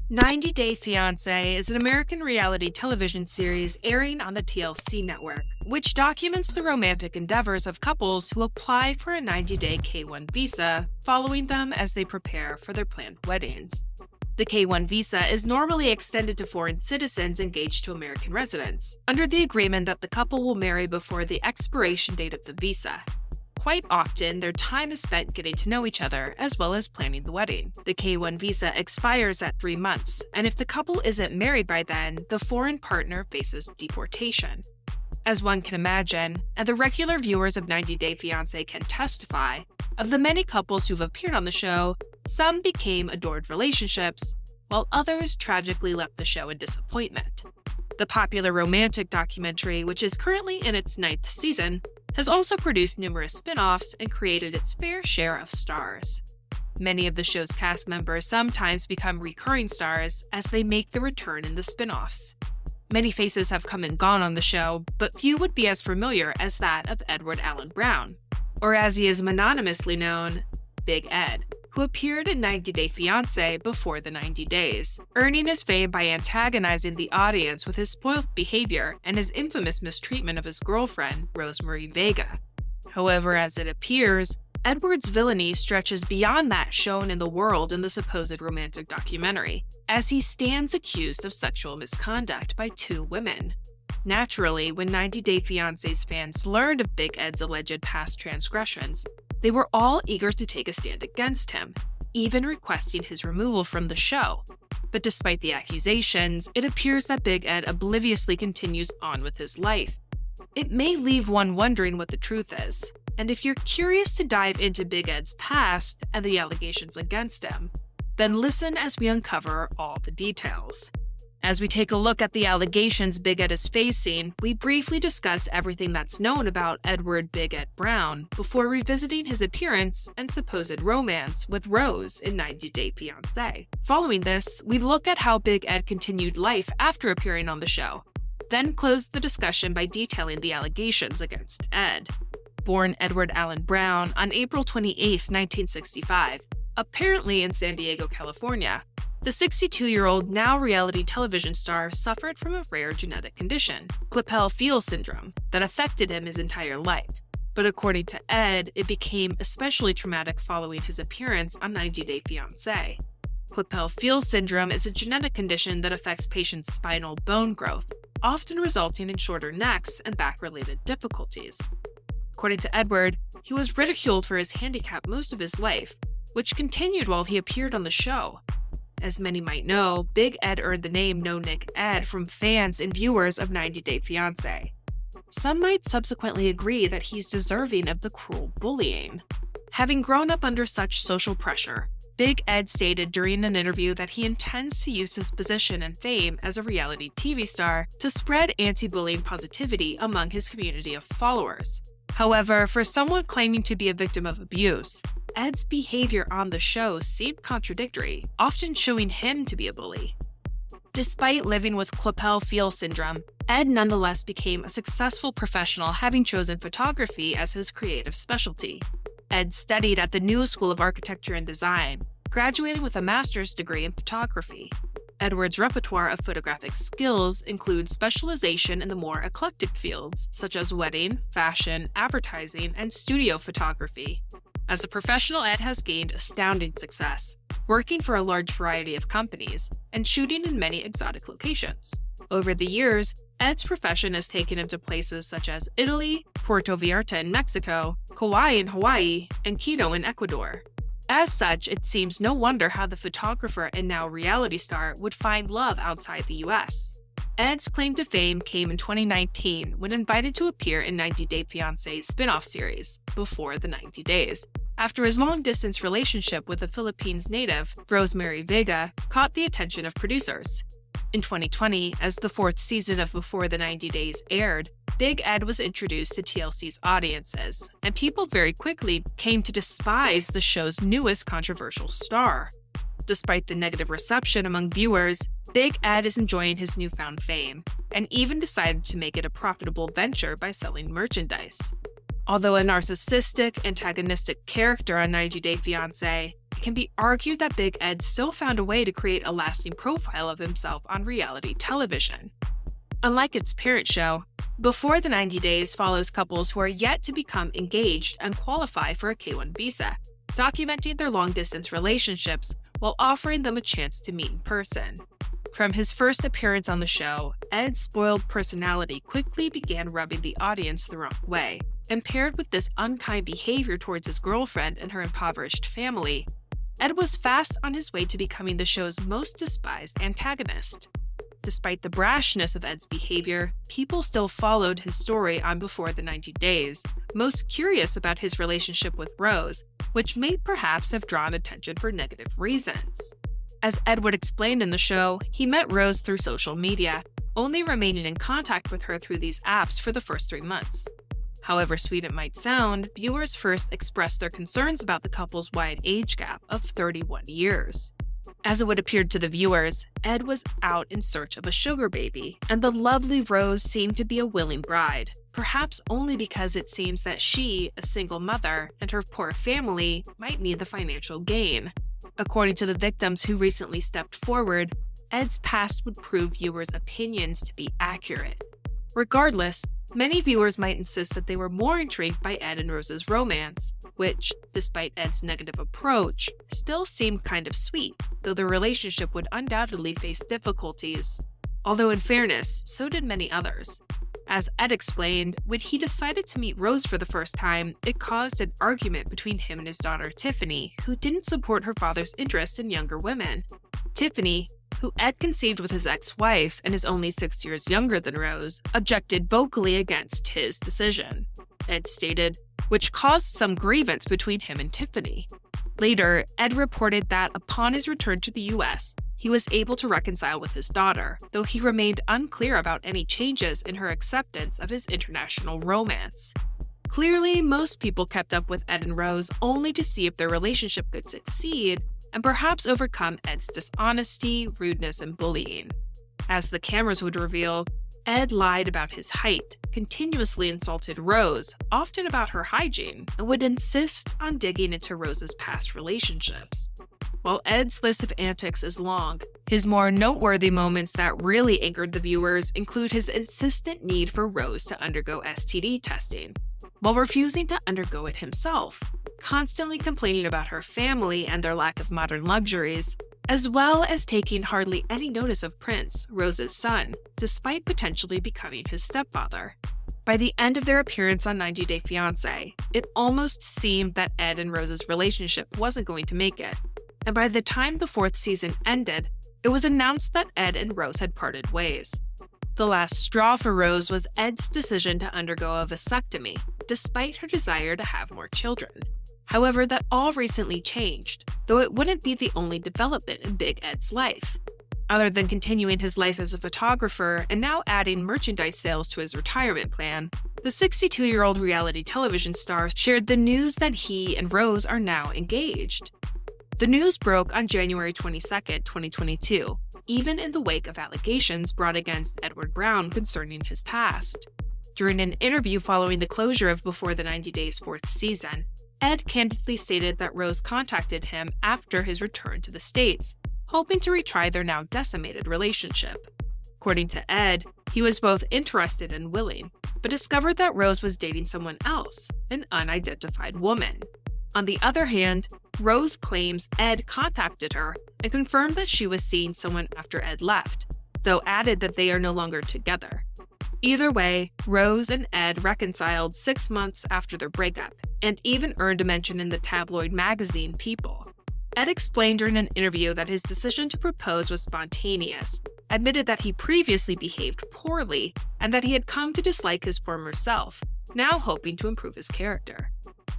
90 Day Fiance is an American reality television series airing on the TLC network, which documents the romantic endeavors of couples who apply for a 90-day K-1 visa, following them as they prepare for their planned weddings. The K-1 visa is normally extended to foreign citizens engaged to American residents, under the agreement that the couple will marry before the expiration date of the visa. Quite often, their time is spent getting to know each other, as well as planning the wedding. The K-1 visa expires at 3 months, and if the couple isn't married by then, the foreign partner faces deportation. As one can imagine, and the regular viewers of 90 Day Fiancé can testify, of the many couples who've appeared on the show, some became adored relationships, while others tragically left the show in disappointment. The popular romantic documentary, which is currently in its 9th season, has also produced numerous spin-offs and created its fair share of stars. Many of the show's cast members sometimes become recurring stars as they make their return in the spin-offs. Many faces have come and gone on the show, but few would be as familiar as that of Edward Allen Brown, or as he is mononymously known, Big Ed, who appeared in 90 Day Fiancé before the 90 days, earning his fame by antagonizing the audience with his spoiled behavior and his infamous mistreatment of his girlfriend, Rosemarie Vega. However, as it appears, Edward's villainy stretches beyond that shown in the world in the supposed romantic documentary, as he stands accused of sexual misconduct by 2 women. Naturally, when 90 Day Fiancé's fans learned of Big Ed's alleged past transgressions, they were all eager to take a stand against him, even requesting his removal from the show. But despite the accusations, it appears that Big Ed obliviously continues on with his life. It may leave one wondering what the truth is, and if you're curious to dive into Big Ed's past and the allegations against him, then listen as we uncover all the details. As we take a look at the allegations Big Ed is facing, we briefly discuss everything that's known about Edward Big Ed Brown before revisiting his appearance and supposed romance with Rose in 90 Day Fiancé. Following this, we look at how Big Ed continued life after appearing on the show, then close the discussion by detailing the allegations against Ed. Born Edward Allen Brown on April 28, 1965, apparently in San Diego, California, the 62-year-old now reality television star suffered from a rare genetic condition, Klippel-Feil syndrome, that affected him his entire life. But according to Ed, it became especially traumatic following his appearance on 90 Day Fiancé. Klippel-Feil syndrome is a genetic condition that affects patients' spinal bone growth, often resulting in shorter necks and back-related difficulties. According to Edward, he was ridiculed for his handicap most of his life, which continued while he appeared on the show. As many might know, Big Ed earned the name No Nick Ed from fans and viewers of 90 Day Fiancé. Some might subsequently agree that he's deserving of the cruel bullying. Having grown up under such social pressure, Big Ed stated during an interview that he intends to use his position and fame as a reality TV star to spread anti-bullying positivity among his community of followers. However, for someone claiming to be a victim of abuse, Ed's behavior on the show seemed contradictory, often showing him to be a bully. Despite living with Klippel-Feil syndrome, Ed nonetheless became a successful professional, having chosen photography as his creative specialty. Ed studied at the New School of Architecture and Design, graduating with a master's degree in photography. Edward's repertoire of photographic skills includes specialization in the more eclectic fields, such as wedding, fashion, advertising, and studio photography. As a professional, Ed has gained astounding success, working for a large variety of companies and shooting in many exotic locations. Over the years, Ed's profession has taken him to places such as Italy, Puerto Vallarta in Mexico, Kauai in Hawaii, and Quito in Ecuador. As such, it seems no wonder how the photographer and now reality star would find love outside the US. Ed's claim to fame came in 2019 when invited to appear in 90 Day Fiancé's spin-off series, Before the 90 Days, after his long-distance relationship with the Philippines native, Rosemarie Vega, caught the attention of producers. In 2020, as the 4th season of Before the 90 Days aired, Big Ed was introduced to TLC's audiences, and people very quickly came to despise the show's newest controversial star. Despite the negative reception among viewers, Big Ed is enjoying his newfound fame, and even decided to make it a profitable venture by selling merchandise. Although a narcissistic, antagonistic character on 90 Day Fiancé, it can be argued that Big Ed still found a way to create a lasting profile of himself on reality television. Unlike its parent show, Before the 90 Days follows couples who are yet to become engaged and qualify for a K-1 visa, documenting their long-distance relationships while offering them a chance to meet in person. From his first appearance on the show, Ed's spoiled personality quickly began rubbing the audience the wrong way, and paired with this unkind behavior towards his girlfriend and her impoverished family, Ed was fast on his way to becoming the show's most despised antagonist. Despite the brashness of Ed's behavior, people still followed his story on Before the 90 Days, most curious about his relationship with Rose, which may perhaps have drawn attention for negative reasons. As Ed would explain in the show, he met Rose through social media, only remaining in contact with her through these apps for the first 3 months. However sweet it might sound, viewers first expressed their concerns about the couple's wide age gap of 31 years. As it would appear to the viewers, Ed was out in search of a sugar baby, and the lovely Rose seemed to be a willing bride, perhaps only because it seems that she, a single mother, and her poor family might need the financial gain. According to the victims who recently stepped forward, Ed's past would prove viewers' opinions to be accurate. Regardless, many viewers might insist that they were more intrigued by Ed and Rose's romance, which, despite Ed's negative approach, still seemed kind of sweet, though the relationship would undoubtedly face difficulties. Although in fairness, so did many others. As Ed explained, when he decided to meet Rose for the first time, it caused an argument between him and his daughter Tiffany, who didn't support her father's interest in younger women. Tiffany, who Ed conceived with his ex-wife and is only 6 years younger than Rose, objected vocally against his decision, Ed stated, which caused some grievance between him and Tiffany. Later, Ed reported that upon his return to the US, he was able to reconcile with his daughter, though he remained unclear about any changes in her acceptance of his international romance. Clearly, most people kept up with Ed and Rose only to see if their relationship could succeed and perhaps overcome Ed's dishonesty, rudeness, and bullying. As the cameras would reveal, Ed lied about his height, continuously insulted Rose, often about her hygiene, and would insist on digging into Rose's past relationships. While Ed's list of antics is long, his more noteworthy moments that really angered the viewers include his insistent need for Rose to undergo STD testing, while refusing to undergo it himself, constantly complaining about her family and their lack of modern luxuries, as well as taking hardly any notice of Prince, Rose's son, despite potentially becoming his stepfather. By the end of their appearance on 90 Day Fiancé, it almost seemed that Ed and Rose's relationship wasn't going to make it, and by the time the 4th season ended, it was announced that Ed and Rose had parted ways. The last straw for Rose was Ed's decision to undergo a vasectomy, despite her desire to have more children. However, that all recently changed, though it wouldn't be the only development in Big Ed's life. Other than continuing his life as a photographer and now adding merchandise sales to his retirement plan, the 62-year-old reality television star shared the news that he and Rose are now engaged. The news broke on January 22, 2022, even in the wake of allegations brought against Edward Brown concerning his past. During an interview following the closure of Before the 90 Days' 4th season, Ed candidly stated that Rose contacted him after his return to the States, hoping to retry their now decimated relationship. According to Ed, he was both interested and willing, but discovered that Rose was dating someone else, an unidentified woman. On the other hand, Rose claims Ed contacted her and confirmed that she was seeing someone after Ed left, though added that they are no longer together. Either way, Rose and Ed reconciled 6 months after their breakup, and even earned a mention in the tabloid magazine People. Ed explained during an interview that his decision to propose was spontaneous, admitted that he previously behaved poorly, and that he had come to dislike his former self, now hoping to improve his character.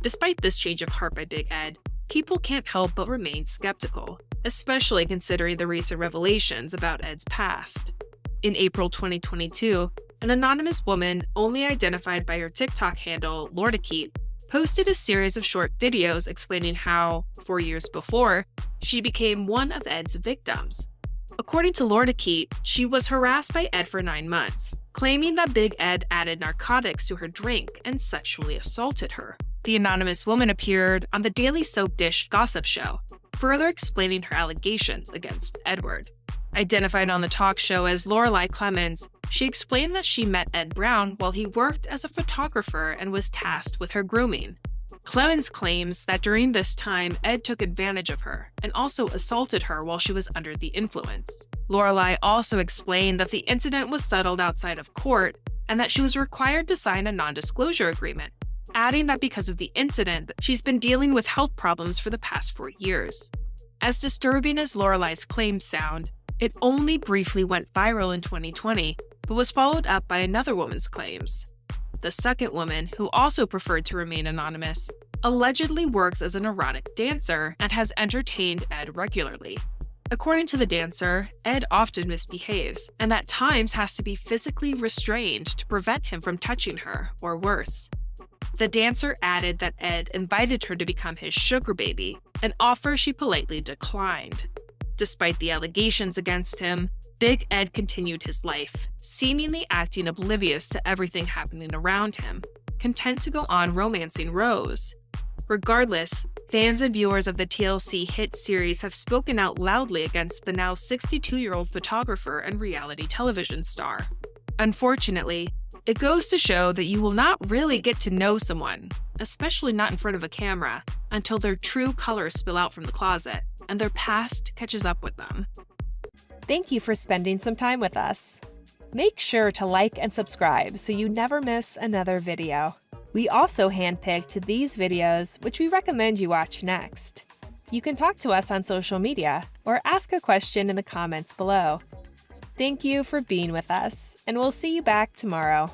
Despite this change of heart by Big Ed, people can't help but remain skeptical, especially considering the recent revelations about Ed's past. In April 2022, an anonymous woman, only identified by her TikTok handle, Lordakeet, posted a series of short videos explaining how, 4 years before, she became one of Ed's victims. According to Lordakeet, she was harassed by Ed for 9 months, claiming that Big Ed added narcotics to her drink and sexually assaulted her. The anonymous woman appeared on the Daily Soap Dish gossip show, further explaining her allegations against Edward. Identified on the talk show as Lorelei Clemens, she explained that she met Ed Brown while he worked as a photographer and was tasked with her grooming. Clemens claims that during this time, Ed took advantage of her and also assaulted her while she was under the influence. Lorelei also explained that the incident was settled outside of court and that she was required to sign a non-disclosure agreement, adding that because of the incident, she's been dealing with health problems for the past 4 years. As disturbing as Lorelei's claims sound, it only briefly went viral in 2020, but was followed up by another woman's claims. The second woman, who also preferred to remain anonymous, allegedly works as an erotic dancer and has entertained Ed regularly. According to the dancer, Ed often misbehaves and at times has to be physically restrained to prevent him from touching her, or worse. The dancer added that Ed invited her to become his sugar baby, an offer she politely declined. Despite the allegations against him, Big Ed continued his life, seemingly acting oblivious to everything happening around him, content to go on romancing Rose. Regardless, fans and viewers of the TLC hit series have spoken out loudly against the now 62-year-old photographer and reality television star. Unfortunately, it goes to show that you will not really get to know someone, especially not in front of a camera, until their true colors spill out from the closet and their past catches up with them. Thank you for spending some time with us. Make sure to like and subscribe so you never miss another video. We also handpicked these videos, which we recommend you watch next. You can talk to us on social media or ask a question in the comments below. Thank you for being with us, and we'll see you back tomorrow.